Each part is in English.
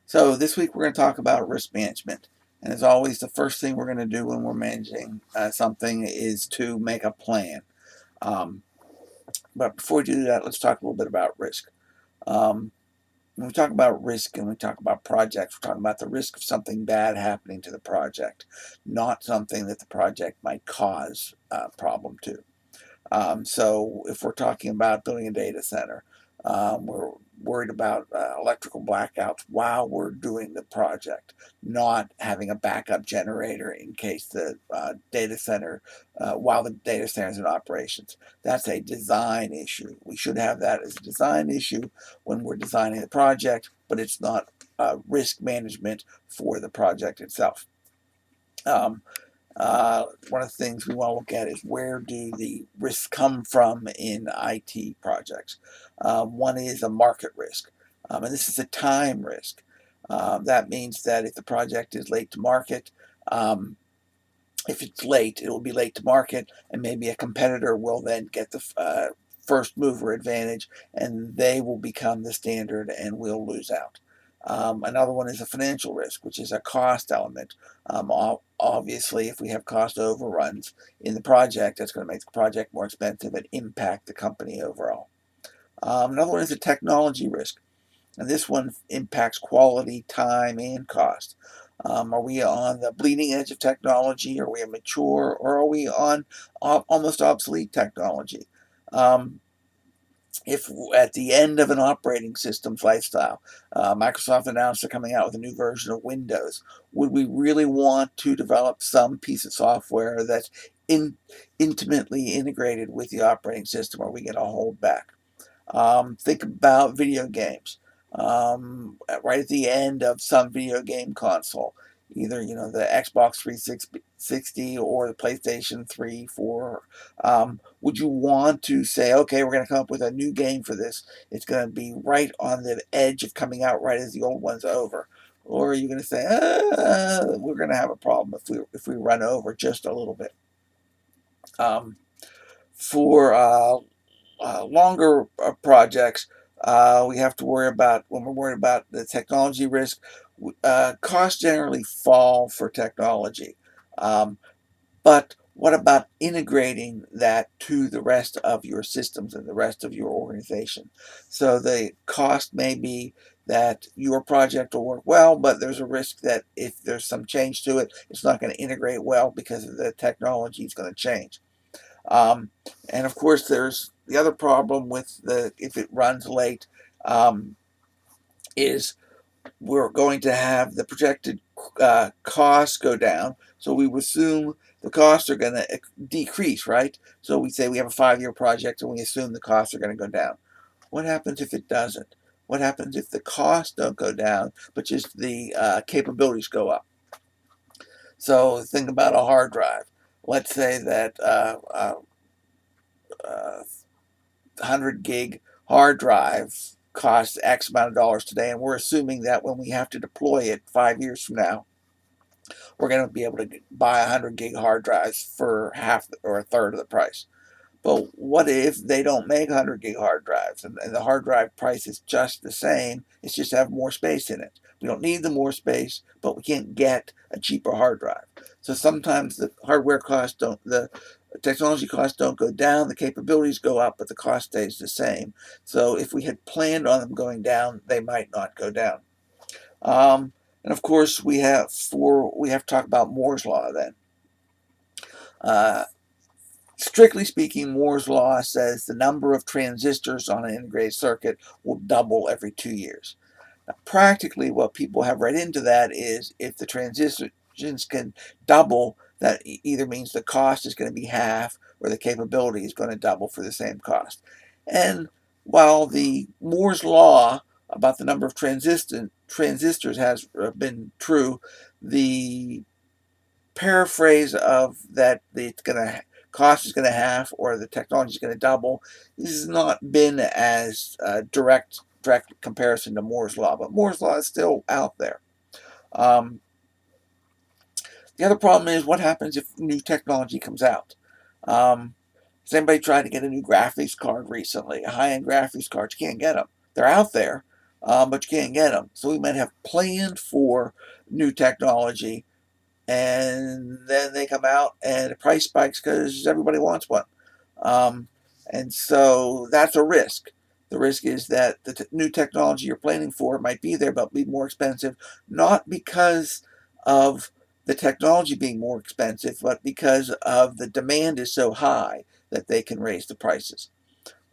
So this week we're going to talk about risk management. And as always, the first thing we're going to do when we're managing something is to make a plan. Um, but before we do that, let's talk a little bit about risk. Um, when we talk about risk and we talk about projects, we're talking about the risk of something bad happening to the project, not something that the project might cause a problem to. So if we're talking about building a data center, we're worried about electrical blackouts while we're doing the project, not having a backup generator in case the data center, while the data center is in operations. That's a design issue. We should have that as a design issue when we're designing the project, but it's not risk management for the project itself. Um, one of the things we want to look at is where do the risks come from in IT projects. One is a market risk, and this is a time risk. That means that if the project is late to market, um, if it's late, it will be late to market, and maybe a competitor will then get the first mover advantage, and they will become the standard, and we'll lose out. Another one is a financial risk, which is a cost element. Obviously, if we have cost overruns in the project, that's going to make the project more expensive and impact the company overall. Another one is a technology risk. And this one impacts quality, time, and cost. Are we on the bleeding edge of technology? Are we mature? Or are we on almost obsolete technology? Um, if at the end of an operating system's lifestyle, Microsoft announced they're coming out with a new version of Windows, would we really want to develop some piece of software that's intimately integrated with the operating system, or are we going to hold back? Think about video games. Right at the end of some video game console, either the Xbox 360 or the PlayStation 3, 4. Would you want to say, okay, we're going to come up with a new game for this? It's going to be right on the edge of coming out right as the old one's over. Or are you going to say, we're going to have a problem if we run over just a little bit? Um, for longer projects, we have to worry about when we're worried about the technology risk. Costs generally fall for technology, um, but what about integrating that to the rest of your systems and the rest of your organization? So the cost may be that your project will work well, but there's a risk that if there's some change to it, it's not going to integrate well because the technology is going to change. Um, and of course, there's the other problem with the if it runs late, um, is we're going to have the projected costs go down. So we would assume the costs are going to decrease, right? So we say we have a 5-year project and we assume the costs are going to go down. What happens if it doesn't? What happens if the costs don't go down, but just the capabilities go up? So think about a hard drive. Let's say that 100 gig hard drive costs X amount of dollars today, and we're assuming that when we have to deploy it 5 years from now, we're going to be able to buy 100 gig hard drives for half or a third of the price. But what if they don't make 100 gig hard drives and the hard drive price is just the same? It's just have more space in it. We don't need the more space, but we can't get a cheaper hard drive. So sometimes the hardware costs don't, the technology costs don't go down, the capabilities go up, but the cost stays the same. So if we had planned on them going down, they might not go down. And of course, we have to talk about Moore's law then. Uh, Strictly speaking, Moore's law says the number of transistors on an integrated circuit will double every 2 years. Now, practically, what people have read into that is if the transistors can double, that either means the cost is going to be half or the capability is going to double for the same cost. And while the Moore's law about the number of transistors has been true, the paraphrase of that it's going to cost is going to half or the technology is going to double. This has not been as direct comparison to Moore's law, but Moore's law is still out there. Um, the other problem is what happens if new technology comes out. Has anybody tried to get a new graphics card recently? A high-end graphics card, you can't get them. They're out there, but you can't get them. So we might have planned for new technology, and then they come out and the price spikes because everybody wants one. Um, and so that's a risk. The risk is that the new technology you're planning for might be there, but be more expensive, not because of the technology being more expensive, but because of the demand is so high that they can raise the prices.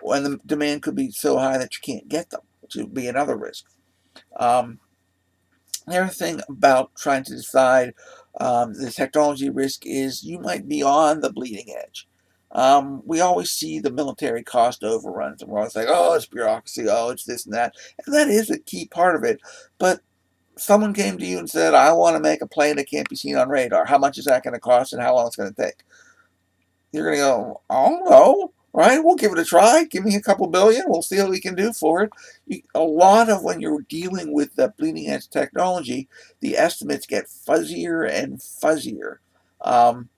When the demand could be so high that you can't get them, which would be another risk. Um, the other thing about trying to decide the technology risk is you might be on the bleeding edge. We always see the military cost overruns, and we're always like, oh, it's bureaucracy, oh, it's this and that. And that is a key part of it. But someone came to you and said, I want to make a plane that can't be seen on radar. How much is that going to cost, and how long it's going to take? You're going to go, I don't know. Right, we'll give it a try. Give me a couple billion. We'll see what we can do for it. A lot of when you're dealing with the bleeding edge technology, the estimates get fuzzier and fuzzier,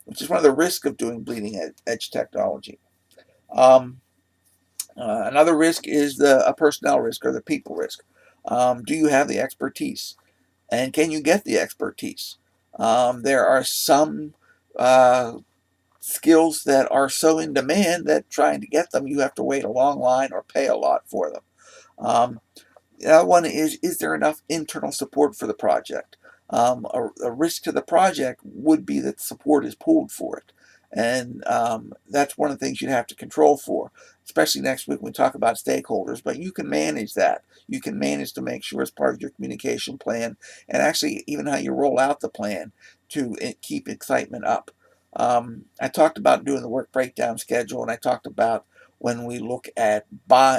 which is one of the risks of doing bleeding edge technology. Um, Another risk is a personnel risk or the people risk. Do you have the expertise? And can you get the expertise? There are some skills that are so in demand that trying to get them, you have to wait a long line or pay a lot for them. Um, the other one is there enough internal support for the project? A risk to the project would be that support is pulled for it. And that's one of the things you'd have to control for, especially next week when we talk about stakeholders. But you can manage that. You can manage to make sure it's part of your communication plan and actually even how you roll out the plan to keep excitement up. I talked about doing the work breakdown schedule, and I talked about when we look at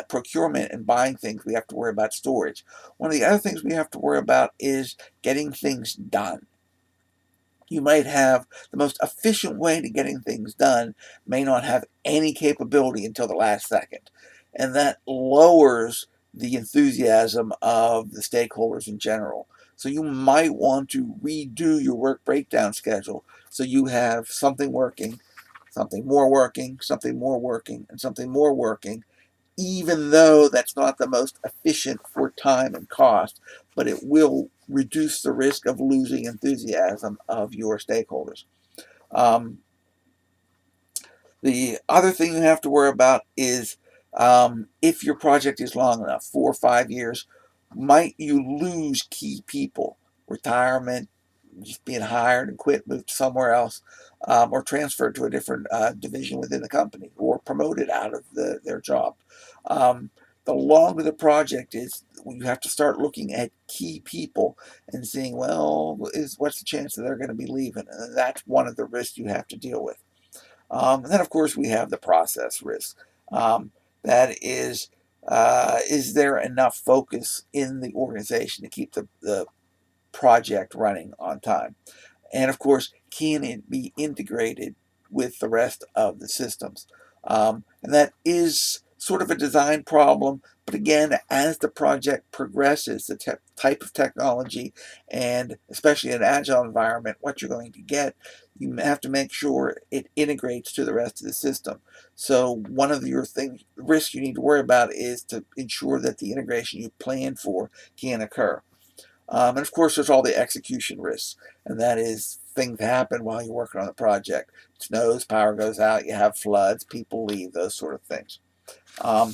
procurement and buying things, we have to worry about storage. One of the other things we have to worry about is getting things done. You might have the most efficient way to getting things done may not have any capability until the last second. And that lowers the enthusiasm of the stakeholders in general. So you might want to redo your work breakdown schedule so you have something working, something more working, something more working, and something more working, even though that's not the most efficient for time and cost, but it will reduce the risk of losing enthusiasm of your stakeholders. Um, the other thing you have to worry about is if your project is long enough, 4 or 5 years, might you lose key people, retirement, just being hired and quit, moved somewhere else, or transferred to a different division within the company, or promoted out of their job. Um, the longer the project is, you have to start looking at key people and seeing, well, what's the chance that they're going to be leaving? And that's one of the risks you have to deal with. And then, of course, we have the process risk. That is there enough focus in the organization to keep the project running on time? And of course, can it be integrated with the rest of the systems? And that is sort of a design problem. But again, as the project progresses, the type of technology, and especially in an agile environment, what you're going to get, you have to make sure it integrates to the rest of the system. So one of your risks you need to worry about is to ensure that the integration you plan for can occur. And of course, there's all the execution risks, and that is things happen while you're working on the project. It snows, power goes out, you have floods, people leave, those sort of things. Um,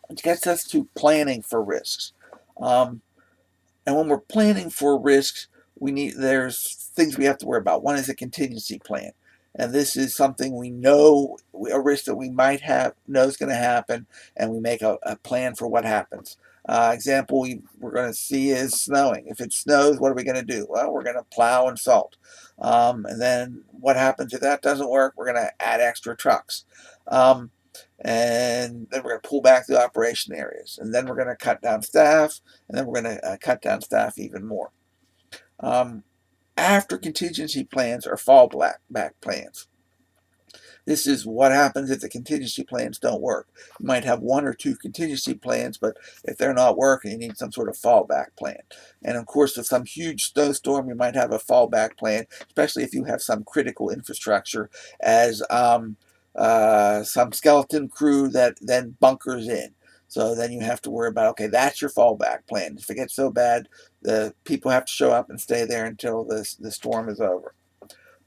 which gets us to planning for risks. Um, and when we're planning for risks, there's things we have to worry about. One is a contingency plan. And this is something we know, a risk that we might know is going to happen, and we make a plan for what happens. Example we're going to see is snowing. If it snows, what are we going to do? Well, we're going to plow and salt. And then what happens if that doesn't work? We're going to add extra trucks. Um, and then we're going to pull back the operation areas. And then we're going to cut down staff, and then we're going to cut down staff even more. Um, After contingency plans are fallback plans. This is what happens if the contingency plans don't work. You might have one or two contingency plans, but if they're not working, you need some sort of fallback plan. And of course, with some huge snowstorm, you might have a fallback plan, especially if you have some critical infrastructure as some skeleton crew that then bunkers in. So then you have to worry about, okay, that's your fallback plan. If it gets so bad, the people have to show up and stay there until the storm is over.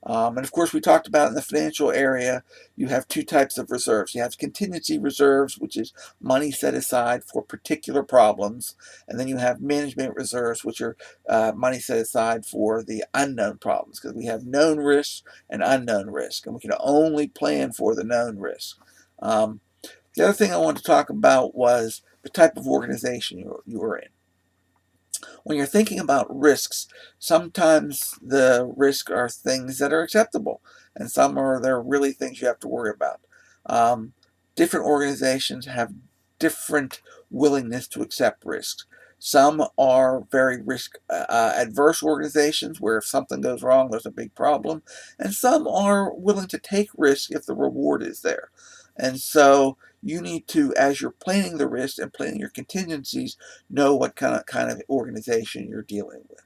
And of course, we talked about in the financial area, you have two types of reserves. You have contingency reserves, which is money set aside for particular problems. And then you have management reserves, which are money set aside for the unknown problems, because we have known risks and unknown risk, and we can only plan for the known risk. The other thing I wanted to talk about was the type of organization you are in. When you're thinking about risks, sometimes the risks are things that are acceptable, and some are they're really things you have to worry about. Um, Different organizations have different willingness to accept risks. Some are very risk adverse organizations where if something goes wrong, there's a big problem, and some are willing to take risks if the reward is there. And so you need to, as you're planning the risk and planning your contingencies, know what kind of organization you're dealing with.